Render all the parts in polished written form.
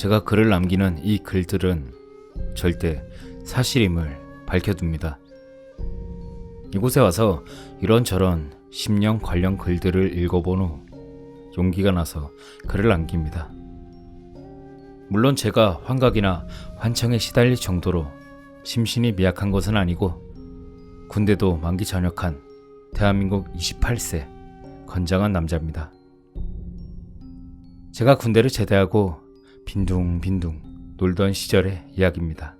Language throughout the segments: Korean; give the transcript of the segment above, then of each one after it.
제가 글을 남기는 이 글들은 절대 사실임을 밝혀둡니다. 이곳에 와서 이런저런 심령 관련 글들을 읽어본 후 용기가 나서 글을 남깁니다. 물론 제가 환각이나 환청에 시달릴 정도로 심신이 미약한 것은 아니고 군대도 만기 전역한 대한민국 28세 건장한 남자입니다. 제가 군대를 제대하고 빈둥빈둥 놀던 시절의 이야기입니다.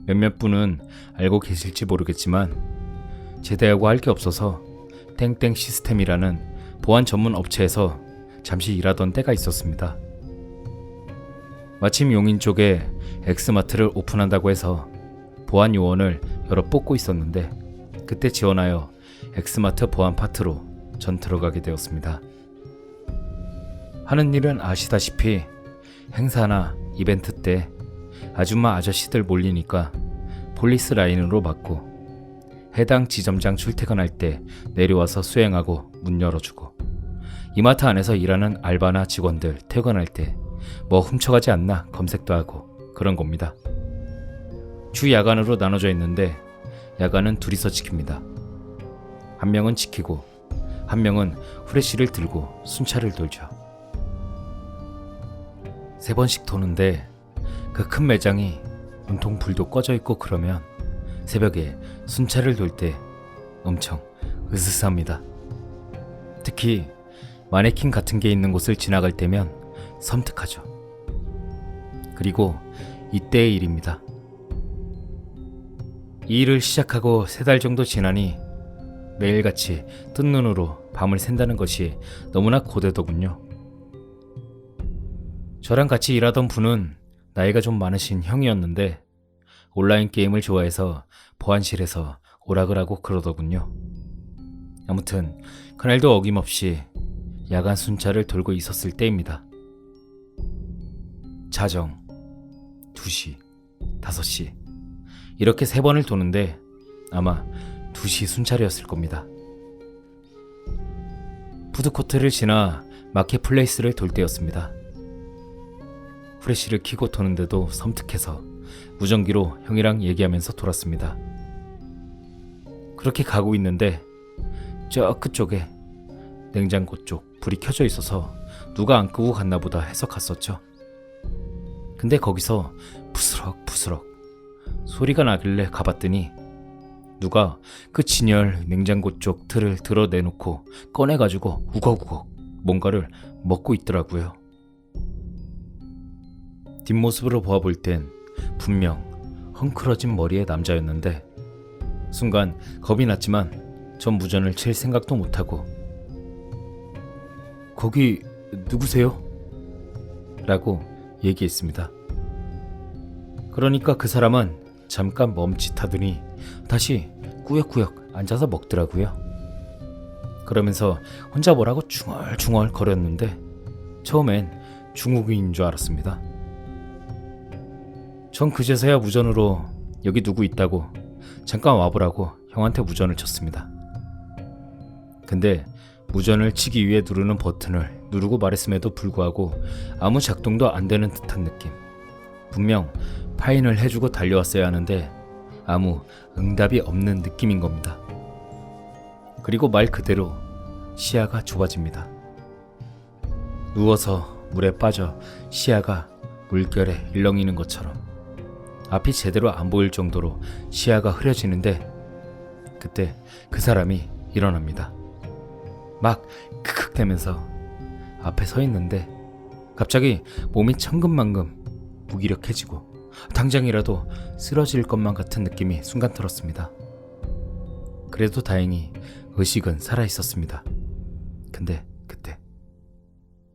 몇몇 분은 알고 계실지 모르겠지만 제대하고 할 게 없어서 땡땡 시스템이라는 보안 전문 업체에서 잠시 일하던 때가 있었습니다. 마침 용인 쪽에 엑스마트를 오픈한다고 해서 보안 요원을 여러 뽑고 있었는데 그때 지원하여 엑스마트 보안 파트로 전 들어가게 되었습니다. 하는 일은 아시다시피 행사나 이벤트 때 아줌마 아저씨들 몰리니까 폴리스 라인으로 막고 해당 지점장 출퇴근할 때 내려와서 수행하고 문 열어주고 이마트 안에서 일하는 알바나 직원들 퇴근할 때 뭐 훔쳐가지 않나 검색도 하고 그런 겁니다. 주 야간으로 나눠져 있는데 야간은 둘이서 지킵니다. 한 명은 지키고 한 명은 후레쉬를 들고 순찰을 돌죠. 3번씩 도는데 그 큰 매장이 온통 불도 꺼져 있고 그러면 새벽에 순찰을 돌 때 엄청 으스스합니다. 특히 마네킹 같은 게 있는 곳을 지나갈 때면 섬뜩하죠. 그리고 이때의 일입니다. 이 일을 시작하고 3달 정도 지나니 매일같이 뜬 눈으로 밤을 샌다는 것이 너무나 고되더군요. 저랑 같이 일하던 분은 나이가 좀 많으신 형이었는데 온라인 게임을 좋아해서 보안실에서 오락을 하고 그러더군요. 아무튼 그날도 어김없이 야간 순찰을 돌고 있었을 때입니다. 자정 2시, 5시 이렇게 3번을 도는데 아마 2시 순찰이었을 겁니다. 푸드코트를 지나 마켓플레이스를 돌 때였습니다. 후레쉬를 켜고 도는데도 섬뜩해서 무전기로 형이랑 얘기하면서 돌았습니다. 그렇게 가고 있는데 저 끝쪽에 냉장고 쪽 불이 켜져 있어서 누가 안 끄고 갔나 보다 해서 갔었죠. 근데 거기서 부스럭부스럭 소리가 나길래 가봤더니 누가 그 진열 냉장고 쪽 틀을 드러내놓고 꺼내가지고 우걱우걱 뭔가를 먹고 있더라고요. 뒷모습으로 보아볼 땐 분명 헝클어진 머리의 남자였는데 순간 겁이 났지만 전 무전을 칠 생각도 못하고 거기 누구세요? 라고 얘기했습니다. 그러니까 그 사람은 잠깐 멈칫하더니 다시 꾸역꾸역 앉아서 먹더라고요. 그러면서 혼자 뭐라고 중얼중얼 거렸는데 처음엔 중국인인 줄 알았습니다. 전 그제서야 무전으로 여기 누구 있다고 잠깐 와보라고 형한테 무전을 쳤습니다. 근데 무전을 치기 위해 누르는 버튼을 누르고 말했음에도 불구하고 아무 작동도 안 되는 듯한 느낌. 분명 파인을 해주고 달려왔어야 하는데 아무 응답이 없는 느낌인 겁니다. 그리고 말 그대로 시야가 좁아집니다. 누워서 물에 빠져 시야가 물결에 일렁이는 것처럼 앞이 제대로 안 보일 정도로 시야가 흐려지는데 그때 그 사람이 일어납니다. 막 크크대면서 앞에 서 있는데 갑자기 몸이 천근만근 무기력해지고 당장이라도 쓰러질 것만 같은 느낌이 순간 들었습니다. 그래도 다행히 의식은 살아있었습니다. 근데 그때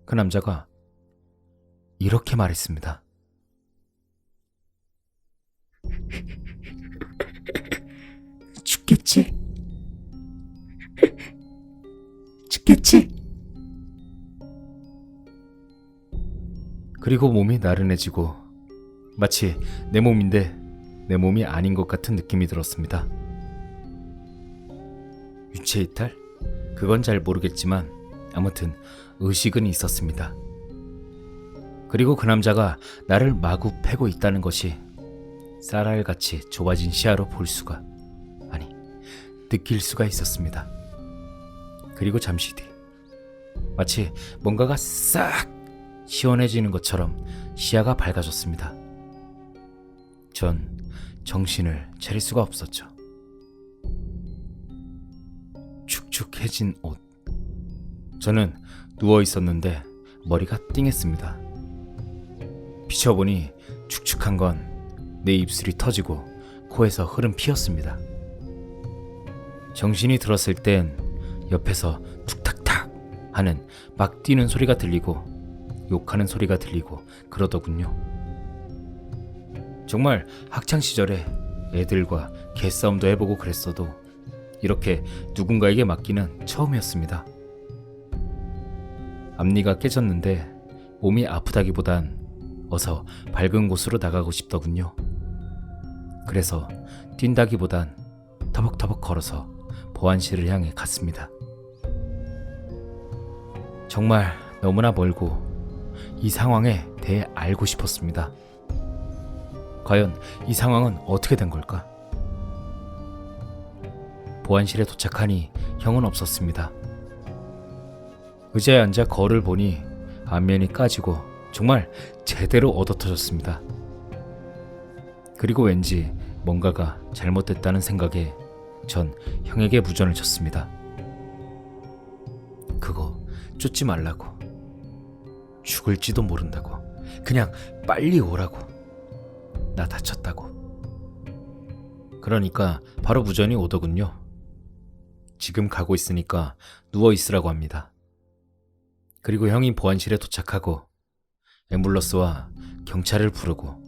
그 남자가 이렇게 말했습니다. 죽겠지? 죽겠지? 그리고 몸이 나른해지고 마치 내 몸인데 내 몸이 아닌 것 같은 느낌이 들었습니다. 유체이탈? 그건 잘 모르겠지만 아무튼 의식은 있었습니다. 그리고 그 남자가 나를 마구 패고 있다는 것이 쌀알같이 좁아진 시야로 볼 수가, 아니, 느낄 수가 있었습니다. 그리고 잠시 뒤 마치 뭔가가 싹 시원해지는 것처럼 시야가 밝아졌습니다. 전 정신을 차릴 수가 없었죠. 축축해진 옷. 저는 누워 있었는데 머리가 띵했습니다. 비춰보니 축축한 건 내 입술이 터지고 코에서 흐른 피였습니다. 정신이 들었을 땐 옆에서 툭탁탁 하는 막 뛰는 소리가 들리고 욕하는 소리가 들리고 그러더군요. 정말 학창시절에 애들과 개싸움도 해보고 그랬어도 이렇게 누군가에게 맞기는 처음이었습니다. 앞니가 깨졌는데 몸이 아프다기보단 어서 밝은 곳으로 나가고 싶더군요. 그래서 뛴다기보단 터벅터벅 걸어서 보안실을 향해 갔습니다. 정말 너무나 멀고 이 상황에 대해 알고 싶었습니다. 과연 이 상황은 어떻게 된 걸까? 보안실에 도착하니 형은 없었습니다. 의자에 앉아 거울을 보니 안면이 까지고 정말 제대로 얻어터졌습니다. 그리고 왠지 뭔가가 잘못됐다는 생각에 전 형에게 무전을 쳤습니다. 그거 쫓지 말라고. 죽을지도 모른다고. 그냥 빨리 오라고. 나 다쳤다고. 그러니까 바로 무전이 오더군요. 지금 가고 있으니까 누워 있으라고 합니다. 그리고 형이 보안실에 도착하고 앰뷸런스와 경찰을 부르고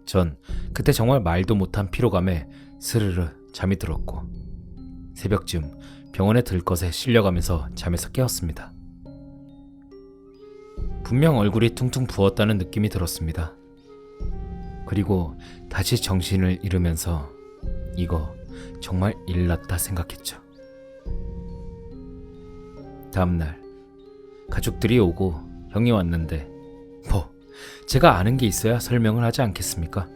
전 그때 정말 말도 못한 피로감에 스르르 잠이 들었고 새벽쯤 병원에 들 것에 실려가면서 잠에서 깨었습니다. 분명 얼굴이 퉁퉁 부었다는 느낌이 들었습니다. 그리고 다시 정신을 잃으면서 이거 정말 일났다 생각했죠. 다음날 가족들이 오고 형이 왔는데 제가 아는 게 있어야 설명을 하지 않겠습니까?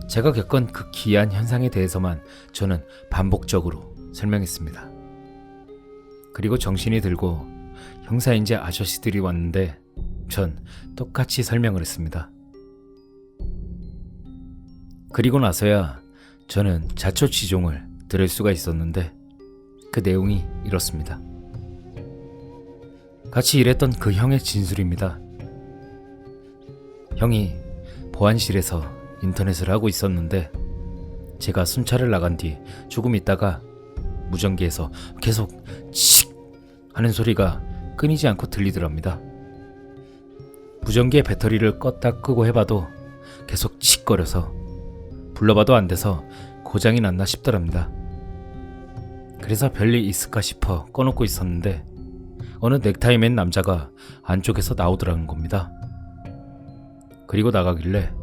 제가 겪은 그 기이한 현상에 대해서만 저는 반복적으로 설명했습니다. 그리고 정신이 들고 형사인지 아저씨들이 왔는데 전 똑같이 설명을 했습니다. 그리고 나서야 저는 자초지종을 들을 수가 있었는데 그 내용이 이렇습니다. 같이 일했던 그 형의 진술입니다. 형이 보안실에서 인터넷을 하고 있었는데 제가 순찰을 나간 뒤 조금 있다가 무전기에서 계속 칙 하는 소리가 끊이지 않고 들리더랍니다. 무전기의 배터리를 껐다 끄고 해봐도 계속 칙거려서 불러봐도 안 돼서 고장이 났나 싶더랍니다. 그래서 별일 있을까 싶어 꺼놓고 있었는데 어느 넥타이 맨 남자가 안쪽에서 나오더라는 겁니다. 그리고 나가길래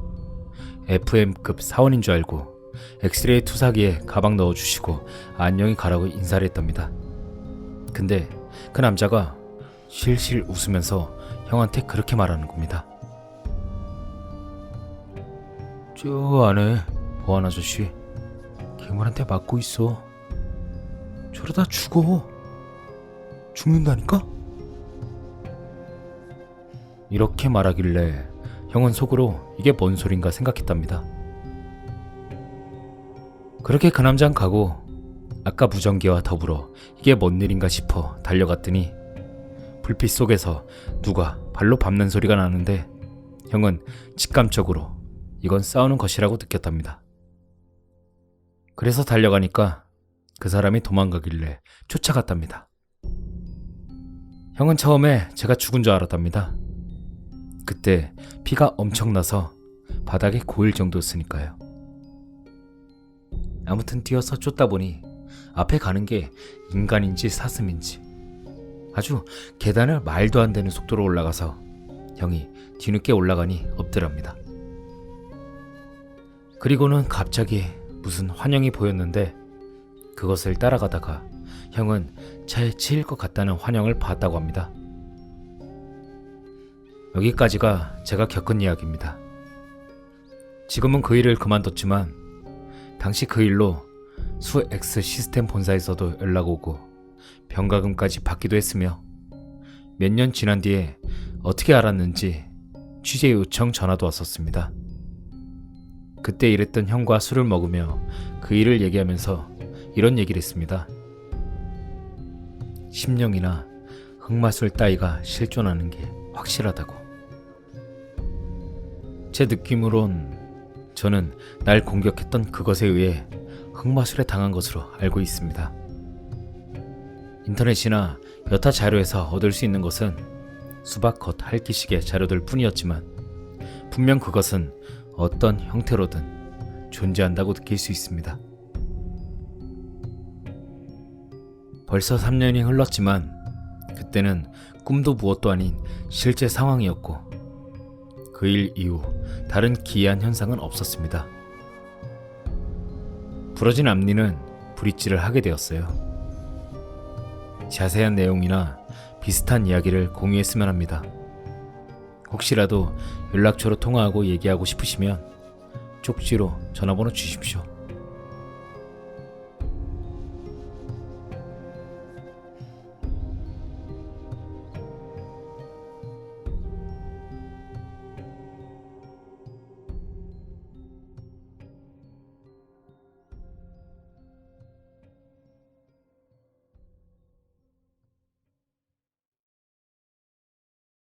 FM급 사원인 줄 알고 엑스레이 투사기에 가방 넣어주시고 안녕히 가라고 인사를 했답니다. 근데 그 남자가 실실 웃으면서 형한테 그렇게 말하는 겁니다. 저 안에 보안 아저씨 괴물한테 맞고 있어. 저러다 죽는다니까? 이렇게 말하길래 형은 속으로 이게 뭔 소린가 생각했답니다. 그렇게 그 남자는 가고 아까 무전기와 더불어 이게 뭔 일인가 싶어 달려갔더니 불빛 속에서 누가 발로 밟는 소리가 나는데 형은 직감적으로 이건 싸우는 것이라고 느꼈답니다. 그래서 달려가니까 그 사람이 도망가길래 쫓아갔답니다. 형은 처음에 제가 죽은 줄 알았답니다. 그때 피가 엄청나서 바닥에 고일 정도였으니까요. 아무튼 뛰어서 쫓다 보니 앞에 가는 게 인간인지 사슴인지 아주 계단을 말도 안 되는 속도로 올라가서 형이 뒤늦게 올라가니 엎드랍니다. 그리고는 갑자기 무슨 환영이 보였는데 그것을 따라가다가 형은 차에 치일 것 같다는 환영을 봤다고 합니다. 여기까지가 제가 겪은 이야기입니다. 지금은 그 일을 그만뒀지만 당시 그 일로 수 X 시스템 본사에서도 연락 오고 병가금까지 받기도 했으며 몇 년 지난 뒤에 어떻게 알았는지 취재 요청 전화도 왔었습니다. 그때 일했던 형과 술을 먹으며 그 일을 얘기하면서 이런 얘기를 했습니다. 심령이나 흑마술 따위가 실존하는 게 확실하다고. 제 느낌으론 저는 날 공격했던 그것에 의해 흑마술에 당한 것으로 알고 있습니다. 인터넷이나 여타 자료에서 얻을 수 있는 것은 수박겉 핥기식의 자료들 뿐이었지만 분명 그것은 어떤 형태로든 존재한다고 느낄 수 있습니다. 벌써 3년이 흘렀지만 그때는 꿈도 무엇도 아닌 실제 상황이었고 그 일 이후 다른 기이한 현상은 없었습니다. 부러진 앞니는 브릿지를 하게 되었어요. 자세한 내용이나 비슷한 이야기를 공유했으면 합니다. 혹시라도 연락처로 통화하고 얘기하고 싶으시면 쪽지로 전화번호 주십시오.